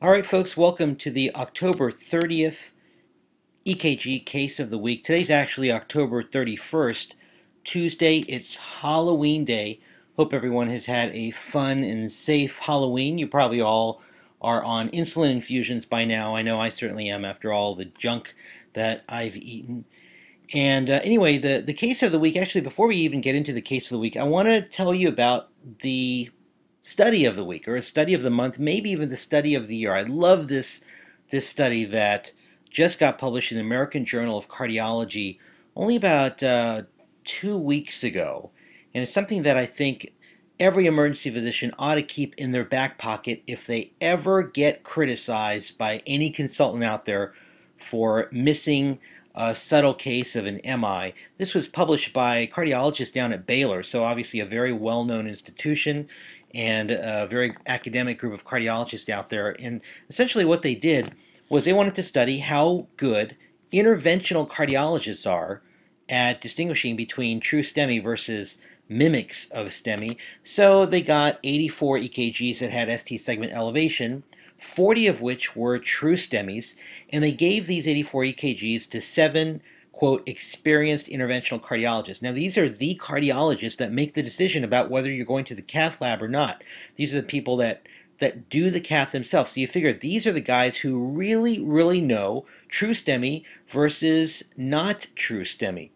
All right, folks, welcome to the October 30th EKG case of the week. Today's actually October 31st, Tuesday. It's Halloween Day. Hope everyone has had a fun and safe Halloween. You probably all are on insulin infusions by now. I know I certainly am after all the junk that I've eaten. And anyway, the case of the week, actually, before we even get into the case of the week, I want to tell you about the study of the week, or a study of the month, maybe even the study of the year. I love this study that just got published in the American Journal of Cardiology only about 2 weeks ago. And it's something that I think every emergency physician ought to keep in their back pocket if they ever get criticized by any consultant out there for missing a subtle case of an MI. This was published by cardiologists down at Baylor, so obviously a very well-known institution and a very academic group of cardiologists out there. And essentially what they did was they wanted to study how good interventional cardiologists are at distinguishing between true STEMI versus mimics of STEMI. So they got 84 EKGs that had ST segment elevation, 40 of which were true STEMIs, and they gave these 84 EKGs to 7, quote, experienced interventional cardiologists. Now, these are the cardiologists that make the decision about whether you're going to the cath lab or not. These are the people that do the cath themselves. So you figure these are the guys who really, really know true STEMI versus not true STEMI.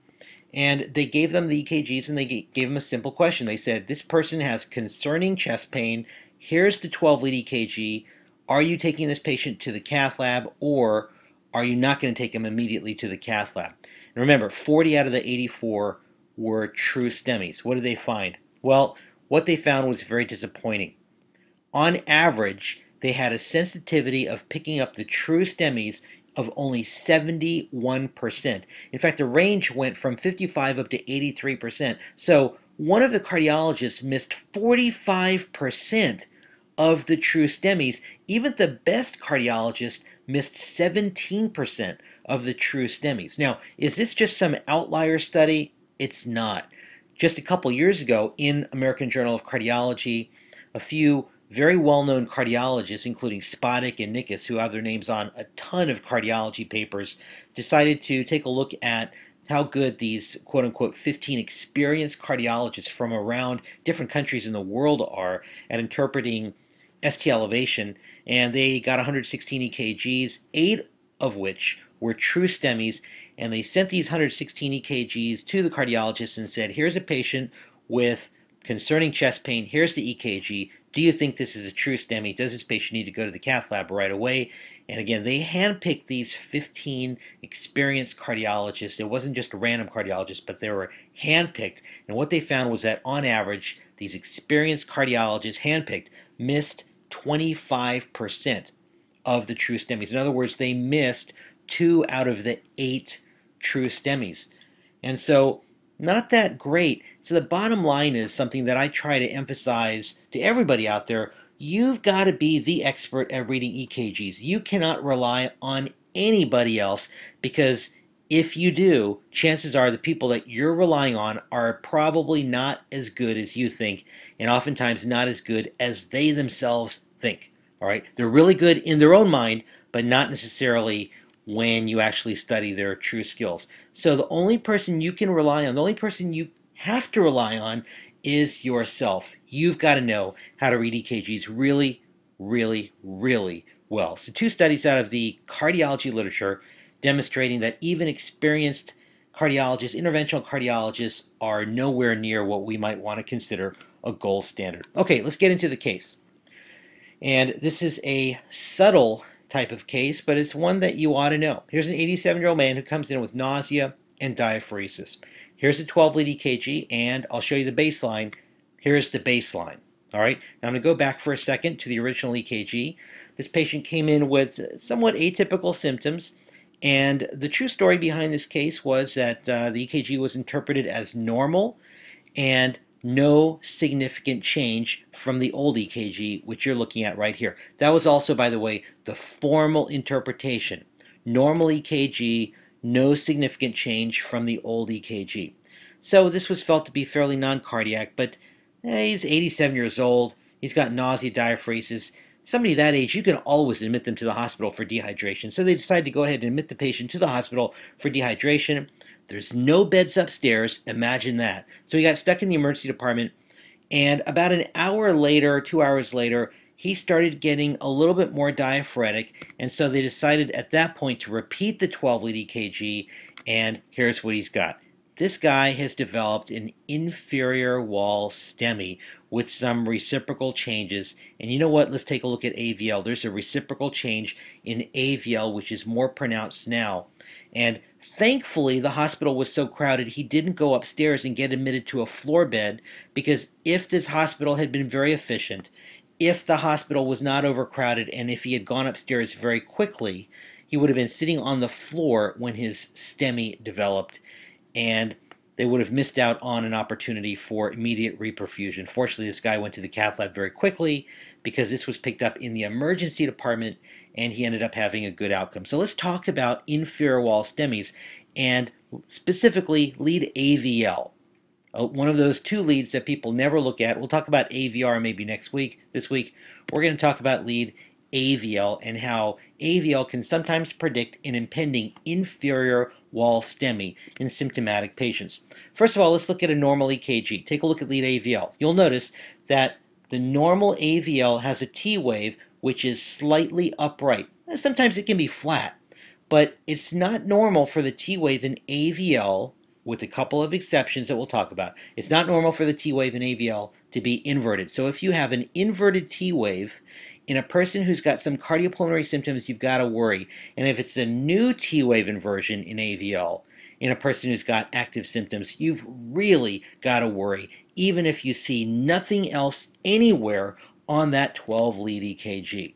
And they gave them the EKGs and they gave them a simple question. They said, this person has concerning chest pain. Here's the 12-lead EKG. Are you taking this patient to the cath lab, or are you not going to take him immediately to the cath lab? And remember, 40 out of the 84 were true STEMIs. What did they find? Well, what they found was very disappointing. On average, they had a sensitivity of picking up the true STEMIs of only 71%. In fact, the range went from 55 up to 83%. So one of the cardiologists missed 45% of the true STEMIs. Even the best cardiologist missed 17% of the true STEMIs. Now, is this just some outlier study? It's not. Just a couple years ago in American Journal of Cardiology, a few very well-known cardiologists, including Spodek and Nickus, who have their names on a ton of cardiology papers, decided to take a look at how good these quote-unquote 15 experienced cardiologists from around different countries in the world are at interpreting ST elevation, and they got 116 EKGs, 8 of which were true STEMIs, and they sent these 116 EKGs to the cardiologist and said, here's a patient with concerning chest pain, here's the EKG, do you think this is a true STEMI? Does this patient need to go to the cath lab right away? And again, they handpicked these 15 experienced cardiologists. It wasn't just random cardiologists, but they were handpicked. And what they found was that on average, these experienced cardiologists, handpicked, missed 25% of the true STEMIs. In other words, they missed 2 out of the 8 true STEMIs. And so, not that great. So the bottom line is something that I try to emphasize to everybody out there. You've got to be the expert at reading EKGs. You cannot rely on anybody else, because if you do, chances are the people that you're relying on are probably not as good as you think, and oftentimes not as good as they themselves think. All right? They're really good in their own mind, but not necessarily when you actually study their true skills. So the only person you can rely on, the only person you have to rely on is yourself. You've got to know how to read EKGs really, really, really well. So 2 studies out of the cardiology literature demonstrating that even experienced cardiologists, interventional cardiologists, are nowhere near what we might want to consider a gold standard. Okay, let's get into the case. And this is a subtle type of case, but it's one that you ought to know. Here's an 87-year-old man who comes in with nausea and diaphoresis. Here's the 12-lead EKG, and I'll show you the baseline. Here's the baseline. All right, now I'm going to go back for a second to the original EKG. This patient came in with somewhat atypical symptoms, and the true story behind this case was that the EKG was interpreted as normal and no significant change from the old EKG, which you're looking at right here. That was also, by the way, the formal interpretation. Normal EKG, no significant change from the old EKG. So this was felt to be fairly non-cardiac, but he's 87 years old. He's got nausea, diaphoresis. somebody that age, you can always admit them to the hospital for dehydration. So they decided to go ahead and admit the patient to the hospital for dehydration. There's no beds upstairs. Imagine that. So he got stuck in the emergency department, and about an hour later, 2 hours later, he started getting a little bit more diaphoretic, and so they decided at that point to repeat the 12-lead EKG, and here's what he's got. This guy has developed an inferior wall STEMI with some reciprocal changes. And you know what? Let's take a look at AVL. There's a reciprocal change in AVL, which is more pronounced now. And thankfully, the hospital was so crowded, he didn't go upstairs and get admitted to a floor bed, because if this hospital had been very efficient, if the hospital was not overcrowded, and if he had gone upstairs very quickly, he would have been sitting on the floor when his STEMI developed, and they would have missed out on an opportunity for immediate reperfusion. Fortunately, this guy went to the cath lab very quickly because this was picked up in the emergency department, and he ended up having a good outcome. So let's talk about inferior wall STEMIs, and specifically lead AVL. One of those two leads that people never look at. We'll talk about AVR maybe next week. This week, we're going to talk about lead AVL and how AVL can sometimes predict an impending inferior wall STEMI in symptomatic patients. First of all, let's look at a normal EKG. Take a look at lead AVL. You'll notice that the normal AVL has a T wave which is slightly upright. Sometimes it can be flat, but it's not normal for the T wave in AVL, with a couple of exceptions that we'll talk about. It's not normal for the T wave in AVL to be inverted. So if you have an inverted T wave in a person who's got some cardiopulmonary symptoms, you've got to worry. And if it's a new T wave inversion in AVL in a person who's got active symptoms, you've really got to worry, even if you see nothing else anywhere on that 12-lead EKG.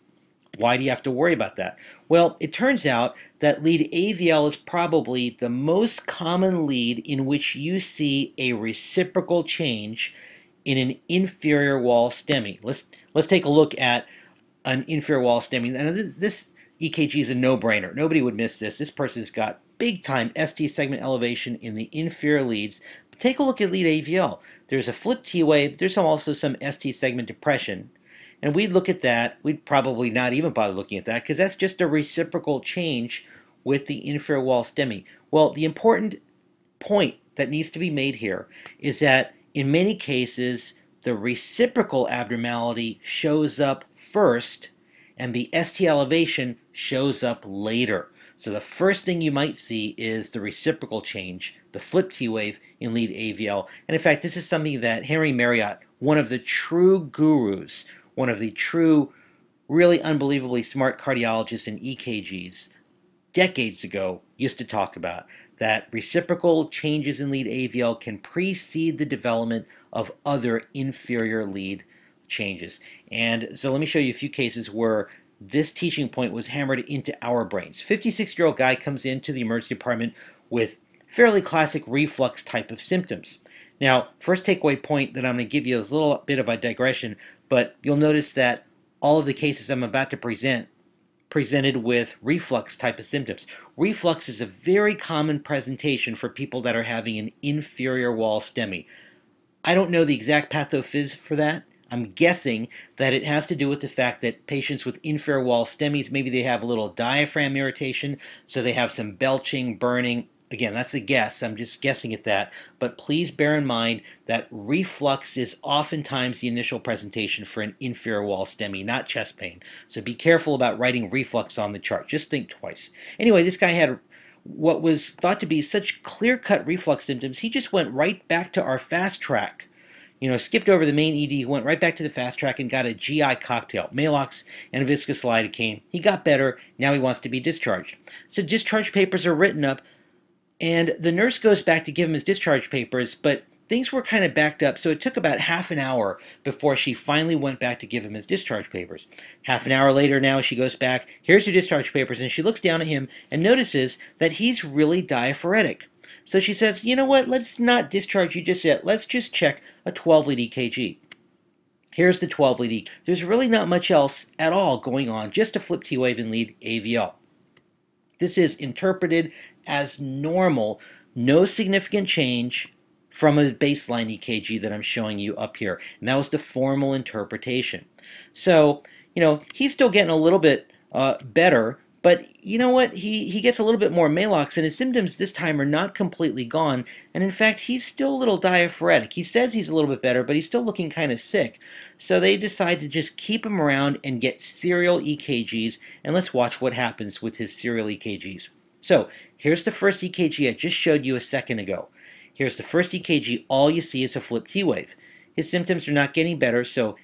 Why do you have to worry about that? Well, it turns out that lead AVL is probably the most common lead in which you see a reciprocal change in an inferior wall STEMI. Let's take a look at an inferior wall STEMI. And this EKG is a no-brainer. Nobody would miss this. This person's got big-time ST segment elevation in the inferior leads. But take a look at lead AVL. There's a flipped T wave. There's also some ST segment depression. And we'd look at that. We'd probably not even bother looking at that because that's just a reciprocal change with the inferior wall STEMI. Well, the important point that needs to be made here is that in many cases, the reciprocal abnormality shows up first and the ST elevation shows up later. So the first thing you might see is the reciprocal change, the flipped T wave in lead AVL. And in fact, this is something that Henry Marriott, one of the true gurus, one of the true, really unbelievably smart cardiologists in EKGs, decades ago used to talk about, that reciprocal changes in lead AVL can precede the development of other inferior lead changes. And so let me show you a few cases where this teaching point was hammered into our brains. 56-year-old guy comes into the emergency department with fairly classic reflux type of symptoms. Now, first takeaway point that I'm going to give you is a little bit of a digression, but you'll notice that all of the cases I'm about to presented with reflux type of symptoms. Reflux is a very common presentation for people that are having an inferior wall STEMI. I don't know the exact pathophys for that. I'm guessing that it has to do with the fact that patients with inferior wall STEMIs, maybe they have a little diaphragm irritation, so they have some belching, burning. Again, that's a guess. I'm just guessing at that. But please bear in mind that reflux is oftentimes the initial presentation for an inferior wall STEMI, not chest pain. So be careful about writing reflux on the chart. Just think twice. Anyway, this guy had what was thought to be such clear-cut reflux symptoms. He just went right back to our fast track. Skipped over the main ED, went right back to the fast track and got a GI cocktail, Maalox and viscous lidocaine. He got better. Now he wants to be discharged. So discharge papers are written up, and the nurse goes back to give him his discharge papers, but things were kind of backed up, so it took about half an hour before she finally went back to give him his discharge papers. Half an hour later now, she goes back, here's your discharge papers, and she looks down at him and notices that he's really diaphoretic. So she says, you know what, let's not discharge you just yet. Let's just check a 12-lead EKG. Here's the 12-lead EKG. There's really not much else at all going on, just a flip T wave in lead AVL. This is interpreted as normal, no significant change from a baseline EKG that I'm showing you up here. And that was the formal interpretation. So he's still getting a little bit better, but you know what? He gets a little bit more Maalox, and his symptoms this time are not completely gone. And in fact, he's still a little diaphoretic. He says he's a little bit better, but he's still looking kind of sick. So they decide to just keep him around and get serial EKGs, and let's watch what happens with his serial EKGs. So here's the first EKG I just showed you a second ago. Here's the first EKG. All you see is a flipped T wave. His symptoms are not getting better, so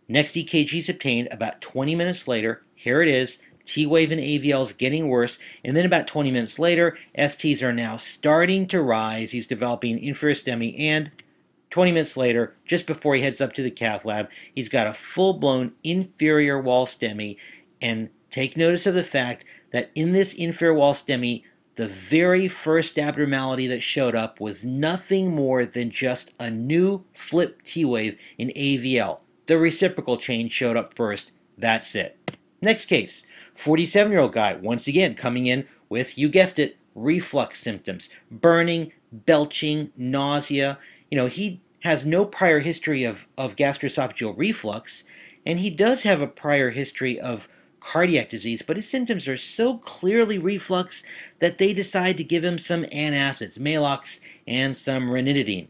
next EKG is obtained about 20 minutes later. Here it is. T wave and AVL is getting worse, and then about 20 minutes later, STs are now starting to rise. He's developing inferior STEMI, and 20 minutes later, just before he heads up to the cath lab, he's got a full-blown inferior wall STEMI. And take notice of the fact that in this inferior wall STEMI, the very first abnormality that showed up was nothing more than just a new flipped T wave in AVL. The reciprocal change showed up first. That's it. Next case, 47-year-old guy, once again coming in with, you guessed it, reflux symptoms, burning, belching, nausea. He has no prior history of gastroesophageal reflux, and he does have a prior history of cardiac disease, but his symptoms are so clearly reflux that they decide to give him some antacids, Maalox, and some ranitidine.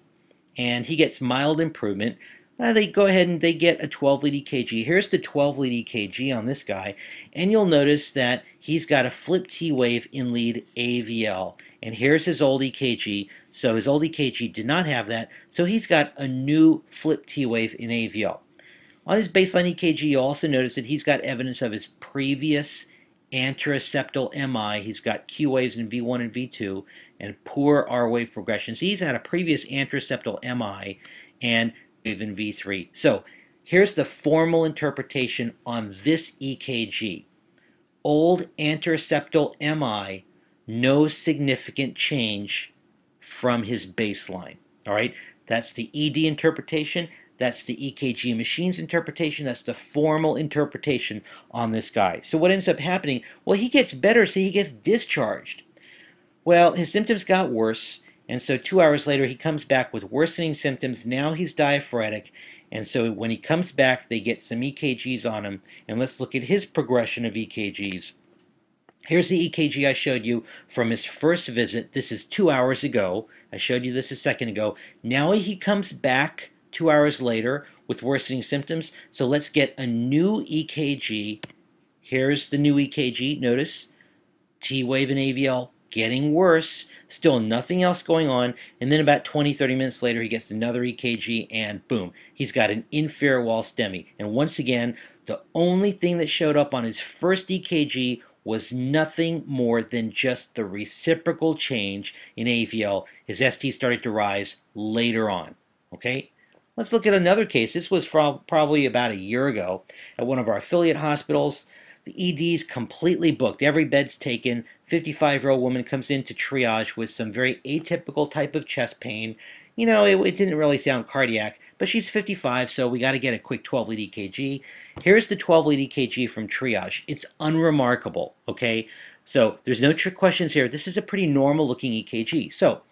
And he gets mild improvement. They go ahead and they get a 12-lead EKG. Here's the 12-lead EKG on this guy, and you'll notice that he's got a flipped T wave in lead AVL. And here's his old EKG. So his old EKG did not have that, so he's got a new flipped T wave in AVL. On his baseline EKG, you'll also notice that he's got evidence of his previous anteroseptal MI. He's got Q waves in V1 and V2 and poor R wave progression. So he's had a previous anteroseptal MI and wave in V3. So here's the formal interpretation on this EKG. Old anteroseptal MI, no significant change from his baseline. All right, that's the ED interpretation. That's the EKG machine's interpretation. That's the formal interpretation on this guy. So what ends up happening? Well, he gets better, so he gets discharged. Well, his symptoms got worse, and so 2 hours later he comes back with worsening symptoms. Now he's diaphoretic, and so when he comes back, they get some EKGs on him. And let's look at his progression of EKGs. Here's the EKG I showed you from his first visit. This is 2 hours ago. I showed you this a second ago. Now he comes back 2 hours later with worsening symptoms. So let's get a new EKG. Here's the new EKG. Notice T wave and AVL getting worse. Still nothing else going on. And then about 20-30 minutes later, he gets another EKG, and boom, he's got an inferior wall STEMI. And once again, the only thing that showed up on his first EKG was nothing more than just the reciprocal change in AVL. His ST started to rise later on. Okay? Let's look at another case. This was probably about a year ago at one of our affiliate hospitals. The ED's completely booked. Every bed's taken. 55-year-old woman comes into triage with some very atypical type of chest pain. It didn't really sound cardiac, but she's 55, so we got to get a quick 12-lead EKG. Here's the 12-lead EKG from triage. It's unremarkable, okay? So there's no trick questions here. This is a pretty normal-looking EKG. So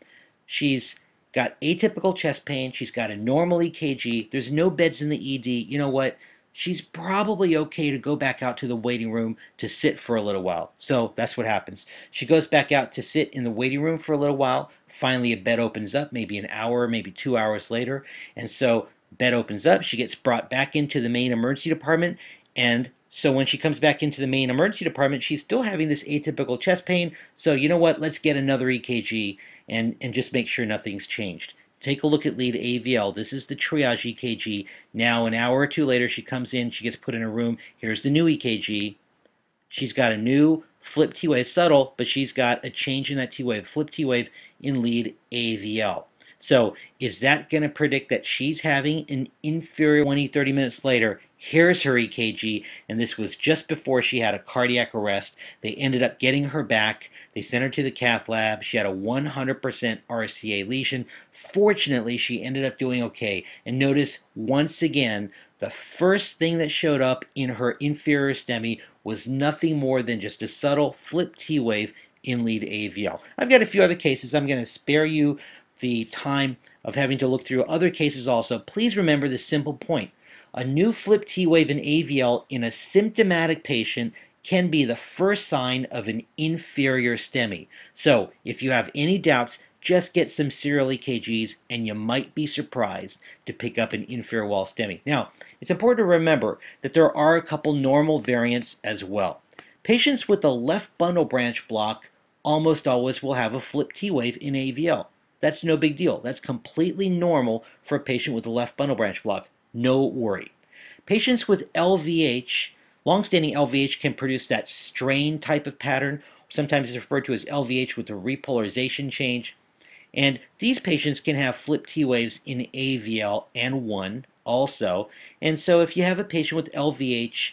she's got atypical chest pain. She's got a normal EKG. There's no beds in the ED. You know what? She's probably okay to go back out to the waiting room to sit for a little while. So that's what happens. She goes back out to sit in the waiting room for a little while. Finally, a bed opens up, maybe an hour, maybe 2 hours later. And so bed opens up. She gets brought back into the main emergency department. And so when she comes back into the main emergency department, she's still having this atypical chest pain. So you know what? Let's get another EKG and just make sure nothing's changed. Take a look at lead AVL. This is the triage EKG. Now, an hour or two later, she comes in. She gets put in a room. Here's the new EKG. She's got a new flipped T wave, subtle, but she's got a change in that T wave, flipped T wave in lead AVL. So is that going to predict that she's having an inferior 20-30 minutes later? Here's her EKG, and this was just before she had a cardiac arrest. They ended up getting her back. They sent her to the cath lab. She had a 100% RCA lesion. Fortunately, she ended up doing okay. And notice, once again, the first thing that showed up in her inferior STEMI was nothing more than just a subtle flipped T wave in lead AVL. I've got a few other cases. I'm going to spare you the time of having to look through other cases also. Please remember this simple point. A new flip T wave in AVL in a symptomatic patient can be the first sign of an inferior STEMI. So if you have any doubts, just get some serial EKGs and you might be surprised to pick up an inferior wall STEMI. Now, it's important to remember that there are a couple normal variants as well. Patients with a left bundle branch block almost always will have a flip T wave in AVL. That's no big deal. That's completely normal for a patient with a left bundle branch block. No worry. Patients with LVH, long-standing LVH, can produce that strain type of pattern. Sometimes it's referred to as LVH with a repolarization change. And these patients can have flip T waves in AVL and 1 also. And so if you have a patient with LVH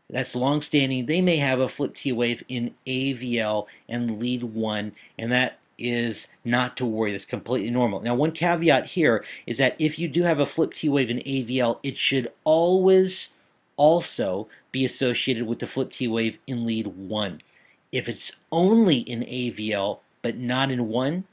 that's long-standing, they may have a flip T wave in AVL and lead 1, and that is not to worry. That's completely normal. Now, one caveat here is that if you do have a flip T wave in AVL, it should always also be associated with the flip T wave in lead 1. If it's only in AVL but not in 1,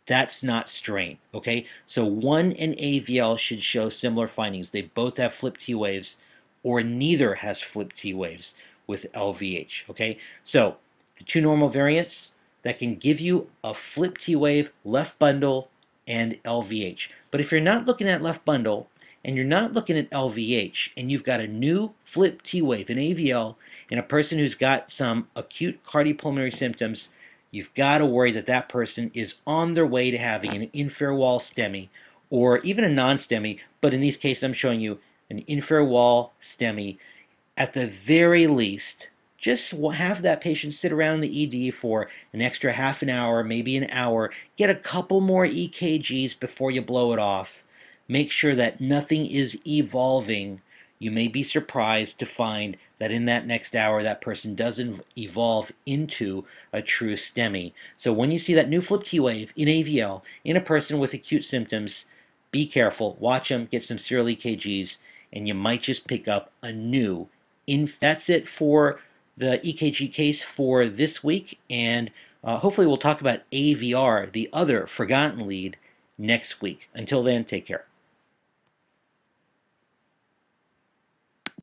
that's not strain, okay? So 1 and AVL should show similar findings. They both have flip T waves, or neither has flip T waves with LVH, okay? So the two normal variants that can give you a flip T wave, left bundle, and LVH. But if you're not looking at left bundle and you're not looking at LVH, and you've got a new flip T wave in AVL in a person who's got some acute cardiopulmonary symptoms, you've got to worry that that person is on their way to having an inferior wall STEMI, or even a non-STEMI, but in these cases I'm showing you an inferior wall STEMI. At the very least, just have that patient sit around in the ED for an extra half an hour, maybe an hour. Get a couple more EKGs before you blow it off. Make sure that nothing is evolving. You may be surprised to find that in that next hour, that person doesn't evolve into a true STEMI. So when you see that new flip T wave in AVL in a person with acute symptoms, be careful, watch them, get some serial EKGs, and you might just pick up a new. That's it for the EKG case for this week, and hopefully we'll talk about AVR, the other forgotten lead, next week. Until then, take care.